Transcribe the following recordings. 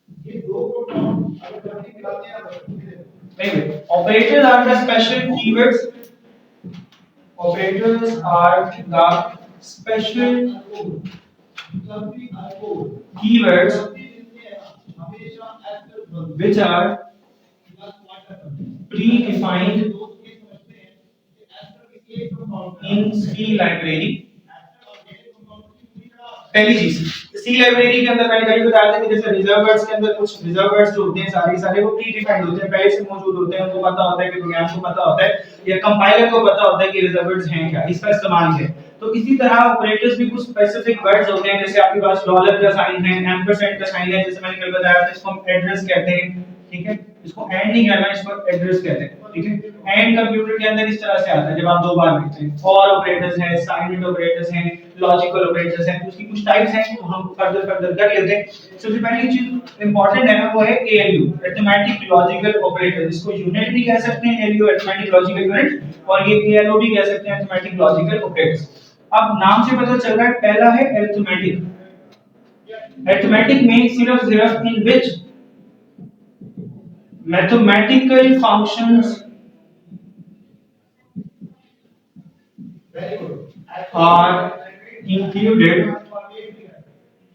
ये दो को अगर जल्दी निकालते हैं operators are the special keywords. Operators are the special keywords which are predefined in C library. पहली चीज सी लाइब्रेरी के अंदर मैंने कहीं बताया था कि जैसे रिजर्व वर्ड्स के अंदर कुछ रिजर्व वर्ड्स जो होते हैं सारे सारे वो प्री डिफाइंड होते हैं, पहले से मौजूद होते हैं, उनको पता होता है कि प्रोग्राम को पता होता है या कंपाइलर को पता होता है कि रिजर्व वर्ड्स हैं क्या, इसका इस्तेमाल है। तो इसी तरह ऑपरेटर्स भी कुछ स्पेसिफिक वर्ड्स होते हैं, जैसे आपके पास डॉलर का साइन है, एम्परसेंड का साइन है, जैसे मैंने कल बताया था, इसको हम एड्रेस कहते हैं, ठीक है, इसको एंड नहीं कहना, इसको एड्रेस कहते हैं, ठीक है। एंड कंप्यूटर के अंदर इस तरह से आता है जब आप दो बार लिखते हैं। फॉर ऑपरेटर्स हैं, साइलेंट ऑपरेटर्स हैं, लॉजिकल ऑपरेटर्स हैं, उसकी कुछ टाइप्स हैं तो हम फर्दर कर लेते हैं। सबसे पहली चीज इंपॉर्टेंट है वो है एएलयू, अरिथमेटिक लॉजिकल ऑपरेटर, इसको यूनिट भी कह सकते हैं, एएलयू अरिथमेटिक लॉजिकल यूनिट, और ये एएलओ भी कह सकते हैं, अरिथमेटिक लॉजिकल ऑपरेटर्स। अब नाम से पता चल रहा है, पहला है अरिथमेटिक। अरिथमेटिक में सिर्फ इन विच mathematical functions are included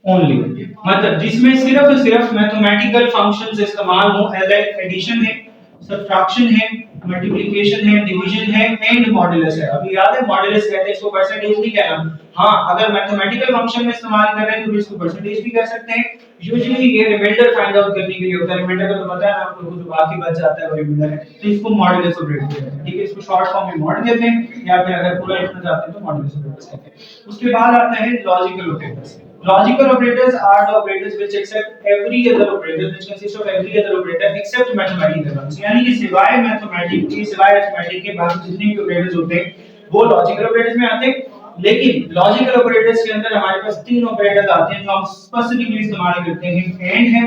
only, मतलब जिसमें सिर्फ मैथमेटिकल फंक्शंस इस्तेमाल हो, एडिशन है, सब्ट्रैक्शन है, मल्टीप्लिकेशन है, डिवीजन है, एंड मॉड्यूलस है। अभी याद है मॉड्यूलस कहते हैं इसको, परसेंटेज नहीं कहना। हाँ, अगर मैथमेटिकल फंक्शन में इस्तेमाल कर रहे हैं तो इसको परसेंटेज भी कह सकते हैं। यूजुअली ये रिमाइंडर फाइंड आउट करने के लिए होता है, रिमाइंडर का तो पता है ना आपको, जो बाकी बच जाता है वो रिमाइंडर है, तो इसको मॉड्यूलस ऑपरेटर कहते हैं, ठीक है, इसको शॉर्ट फॉर्म में मॉड कहते हैं, या फिर अगर पूरा लिखना चाहते हैं तो मॉड्यूलस ऑपरेटर्स कहते हैं। उसके बाद आता है logical operators. Logical operators are the operators which accept every other operator, which consists of every other operator except mathematical ones. यानी कि सिवाय मैथमेटिक के, सिवाय अरिथमेटिक के बाकी जितने भी ऑपरेटर्स होते हैं वो लॉजिकल ऑपरेटर्स में आते हैं। लेकिन लॉजिकल ऑपरेटर्स के अंदर हमारे पास तीन ऑपरेटर्स आते हैं जो हम स्पेसिफिकली इस्तेमाल करते हैं, एंड है,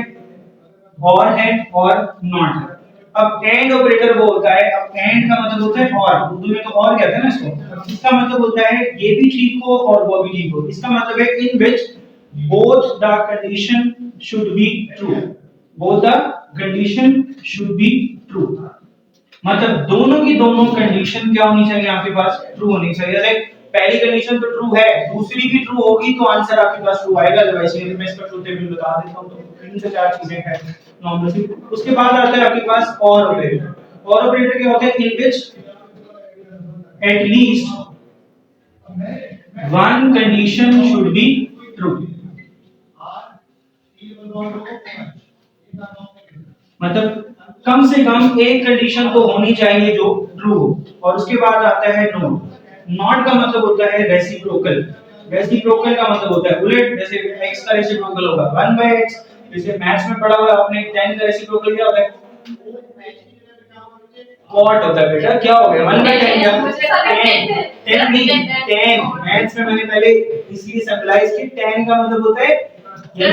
और नॉट है। अब एंड ऑपरेटर वो होता है, अब एंड का मतलब होता है और, उर्दू में तो और कहते हैं ना इसको, इसका मतलब होता है ये भी ठीक हो और वो भी ठीक हो। इसका मतलब है in which both the condition should be true, both the condition should be true, मतलब दोनों की दोनों कंडीशन क्या होनी चाहिए आपके पास, ट्रू होनी चाहिए। लाइक पहली कंडीशन तो ट्रू है, दूसरी भी ट्रू होगी तो आंसर आपके पास ट्रू आएगा, अदरवाइज ये मैं इसका ट्रू टेबल बता देता हूं, तो तीन से चार चीजें हैं नॉर्मली। उसके बाद आता है आपके पास और ऑपरेटर। और ऑपरेटर क्या होता है, in which at least one condition should be true, मतलब कम से कम एक कंडीशन तो होनी चाहिए जो ट्रू हो। और उसके बाद आता है नॉट। नॉट का मतलब होता है रेसिप्रोकल। रेसिप्रोकल का मतलब होता है उलट, जैसे x का रेसिप्रोकल होगा 1/x, जैसे मैथ्स में पढ़ा हुआ है आपने 10 का रेसिप्रोकल क्या होता है, कॉट होता है बेटा। क्या हो गया 1/10 क्या, 10 नहीं 10, मैथ्स में मैंने पहले इसलिए सिंपलाइज की, 10 का मतलब होता है तीन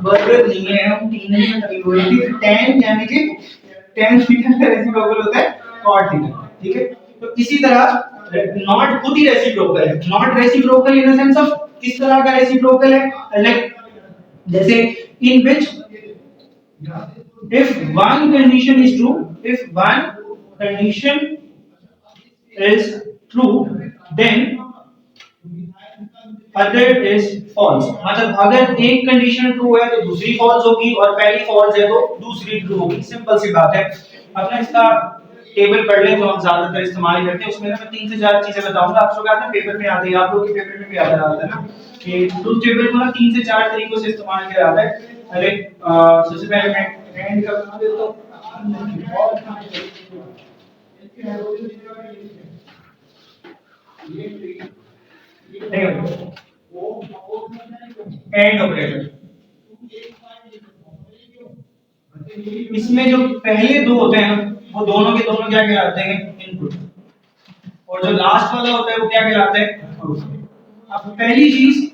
बर्गर नहीं है, हम तीन में नहीं बोलते, 10 यानी कि 10 थीटा का रेसिप्रोकल होता है cot थीटा, ठीक है। तो इसी तरह नॉट खुद ही रेसिप्रोकल है। Not reciprocal in the sense of किस तरह का रेसिप्रोकल है, लाइक जैसे इन विच if one condition is true, if one condition is true, then other is false, मतलब अगर एक कंडीशन ट्रू है तो दूसरी फॉल्स होगी, और पहली फॉल्स है तो दूसरी ट्रू होगी, सिंपल सी बात है। अपना इसका टेबल पढ़ लें जो हम ज्यादातर इस्तेमाल करते हैं, उसमें ना मैं तीन से चार चीजें बताऊंगा, आप लोग आते पेपर में आते हैं, आप लोग के पेपर में भी आता है ना कि ट्रूथ टेबल को ना तीन से चार तरीकों से इस्तेमाल किया जाता है। अरे सबसे पहले मैं एंड का बता देता हूं, एंड ऑपरेटर, इसमें जो पहले दो होते हैं वो दोनों के दोनों क्या कहलाते हैं, इनपुट, और जो लास्ट वाला होता है वो क्या कहलाता है, आउटपुट। अब पहली चीज,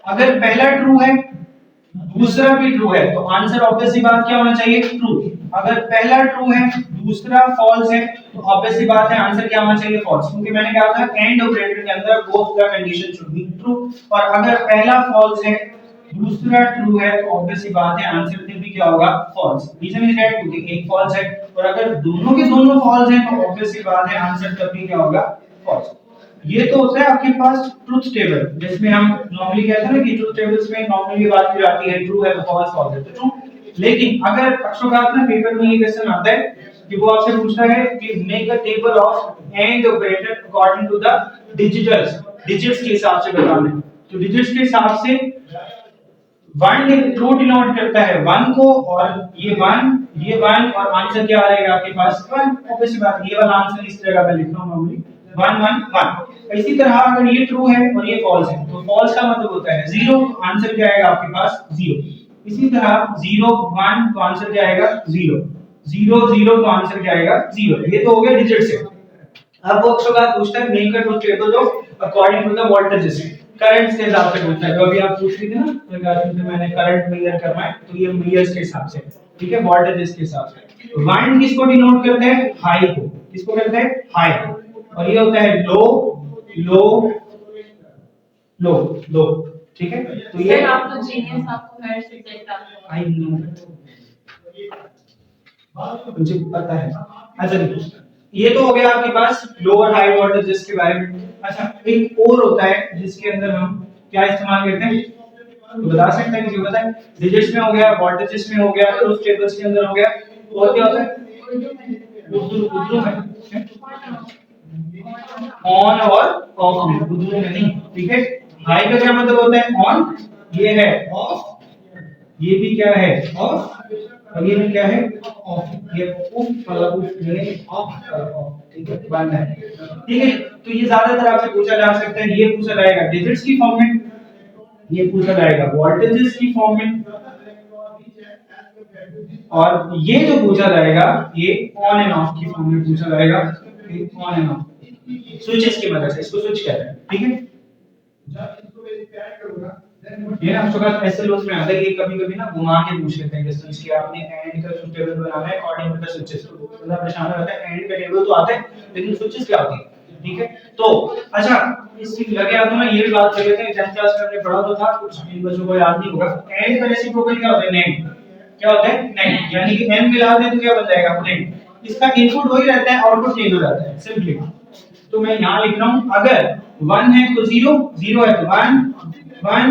अगर पहला ट्रू है दूसरा भी ट्रू है तो आंसर ऑब्वियसली बात क्या होना चाहिए, ट्रू। अगर पहला ट्रू है दूसरा फॉल्स है तो ऑब्वियसली बात है आंसर क्या होना चाहिए, फॉल्स, क्योंकि मैंने कहा था एंड ऑपरेटर के अंदर both the condition should be true. और अगर पहला फॉल्स है दूसरा ट्रू है तो ऑब्वियसली बात है आंसर फिर भी क्या होगा, फॉल्स। रीजन इज दैट क्योंकि एक फॉल्स है और अगर दोनों के दोनों फॉल्स हैं तो ऑब्वियसली बात है आंसर तब भी क्या होगा, फॉल्स। ये तो होता है आपके पास ट्रुथ टेबल, जिसमें हम नॉर्मली कहते हैं ना कि ट्रुथ टेबल्स में नॉर्मली बात की जाती है ट्रू है तो फॉल्स, फॉल्स है तो ट्रू। लेकिन अगर अक्षरशः ना पेपर में ये क्वेश्चन आता है कि वो आपसे पूछता है कि make a table of and operator according to the digitals, digits के हिसाब से बताना है। तो डिजिट्स के हिसाब से वन ट्रू डिनोट करता है वन को, और ये वन और आंसर क्या आ जाएगा आपके पास, वन। ऑब्वियसली बात, ये वाला आंसर इस जगह पे लिख रहा हूं नॉर्मली 1 1 1। इसी तरह अगर ये ट्रू है और ये फॉल्स है तो फॉल्स का मतलब होता है 0, आंसर क्या आएगा आपके पास 0। इसी तरह 0 1 तो आंसर क्या आएगा 0, 0 0 तो आंसर क्या आएगा 0। ये तो हो गया डिजिट से। अब वो अक्षर का पूछता है मेक अ ट्रूथ टेबल जो according to the voltages, current के हिसाब से पूछता है। तो अभी आप पूछ रहे थे ना तो क्लास में मैंने करंट मेजर करना है तो ये मेजर्स के हिसाब से, ठीक है, वोल्टेजेस के हिसाब से। 1 किसको डिनोट करते हैं, हाई को, किसको करते हैं, हाई। और ये होता है लो लो लो लो, ठीक है। तो ये आप तो जीनियस, आपको हर सब्जेक्ट आता है। आई नो, मुझे पता है। अच्छा ये तो हो गया आपके पास लो और हाई वोल्टेजेस के बारे में। अच्छा एक और होता है जिसके अंदर हम क्या इस्तेमाल करते हैं, तो बता सकते हैं, किसी को पता है? डिजिट्स में हो गया, वोल्टेजेस में हो गया, ट्रूथ टेबल्स के अंदर हो गया, और क्या होता है, उर्दू में ऑन और ऑफ में, उर्दू में नहीं, ठीक है। हाई का क्या मतलब होता है, ऑन, ये है ऑफ, ये भी क्या है ऑफ, और ये भी क्या है ऑफ, ये उफ वाला उफ, ये ऑफ ऑफ, ठीक है, बंद है, ठीक है। तो ये ज्यादातर आपसे पूछा जा सकता है, ये पूछा जाएगा डिजिट्स की फॉर्म में, ये पूछा जाएगा वोल्टेजेस की फॉर्म में, और ये जो पूछा जाएगा ये ऑन एंड ऑफ की फॉर्म में पूछा जाएगा, ऑन एंड ऑफ स्विचेस की मदद से, इसको स्विच कहते हैं, ठीक है। ये ना आपके पास ऐसे लोग में आता है, ये कभी-कभी ना घुमा के पूछ लेते हैं क्वेश्चंस कि आपने एंड का ट्रूथ टेबल बनाना है अकॉर्डिंग टू द स्विचेस। तो बड़ा परेशान रहता है, एंड का टेबल तो आता है लेकिन स्विचेस क्या होती है, ठीक है। तो अच्छा इस लगे आप ना ये भी बात कर लेते हैं, 10th क्लास में हमने पढ़ा तो था, कुछ इन बच्चों को याद नहीं होगा। एंड का रेसिप्रोकल क्या होता है, नेंड, क्या होता है, नेंड, यानी कि n मिला दें तो क्या बन जाएगा, नेंड। इसका इनपुट वही रहता है, आउटपुट चेंज हो जाता है सिंपली। तो मैं यहां लिख रहा हूं अगर 1 है तो 0, 0 है तो 1 1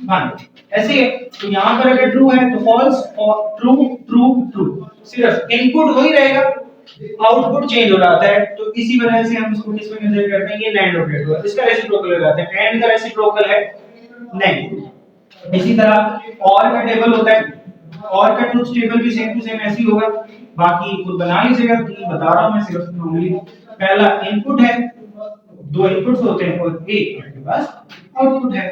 1, ऐसे है। तो यहां पर अगर ट्रू है तो फॉल्स, और ट्रू ट्रू ट्रू, सिर्फ इनपुट वही रहेगा, आउटपुट चेंज हो जाता है। तो इसी वजह से हम इसको किसमें मेजर करते हैं, ये NAND ऑपरेटर, इसका रेसिप्रोकल हो जाता है, AND का रेसिप्रोकल है NAND। इसी तरह और का टेबल होता है, और का ट्रूथ टेबल भी सेम टू सेम ऐसे ही होगा। बाकी खुद बना लीजिएगा, तीन बता रहा हूं मैं सिर्फ नॉर्मली। पहला इनपुट है, दो इनपुट्स होते हैं और एक आपके पास आउटपुट है।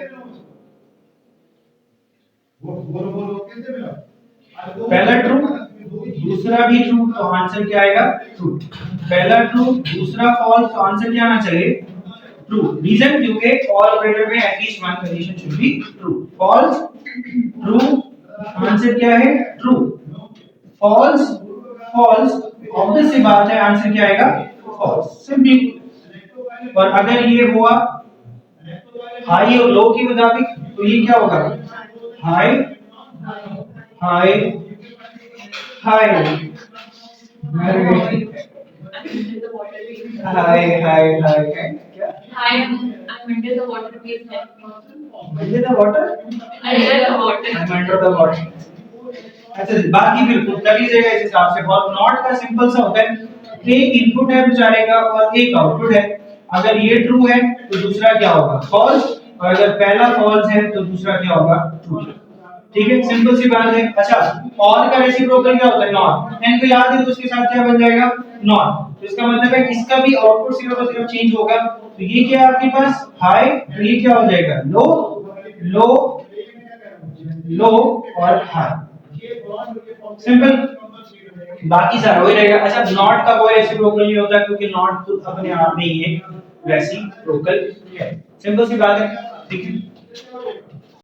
पहला ट्रू दूसरा भी ट्रू तो आंसर क्या आएगा, ट्रू। पहला ट्रू दूसरा फॉल्स तो आंसर क्या आना चाहिए, ट्रू। रीजन क्योंकि ऑल ऑपरेटर में at least one condition should be true. False true, answer क्या है, ट्रू। फॉल्स फॉल्स, ऑब्वियस सी बात है आंसर क्या आएगा, फॉल्स, सिंपली। और अगर ये हुआ हाई और लो के मुताबिक तो ये क्या होगा, high high high high high high क्या, I'm under the water, please help me. under the water, Under the water. I'm under the water। अच्छा बाकी बिल्कुल कर लीजिएगा इस हिसाब से। और नॉट का सिंपल सा होता है, एक इनपुट है बेचारे का और एक आउटपुट है। अगर ये ट्रू है तो दूसरा क्या होगा, फॉल्स, और अगर पहला फॉल्स है तो दूसरा क्या होगा, ट्रू, ठीक है, सिंपल सी बात है। अच्छा और का रेसिप्रोकल क्या होता है, नॉट। n को याद है तो उसके साथ क्या बन जाएगा, नॉट। तो इसका मतलब है इसका भी आउटपुट सिर्फ और सिर्फ चेंज होगा। तो ये क्या है आपके पास, हाई, तो ये क्या हो जाएगा, लो लो लो और हाई, सिंपल। बाकी सारा वही रहेगा। अच्छा नॉट का कोई रेसिप्रोकल नहीं होता क्योंकि नॉट खुद अपने आप में ही एक रेसिप्रोकल है, सिंपल सी बात है, ठीक है।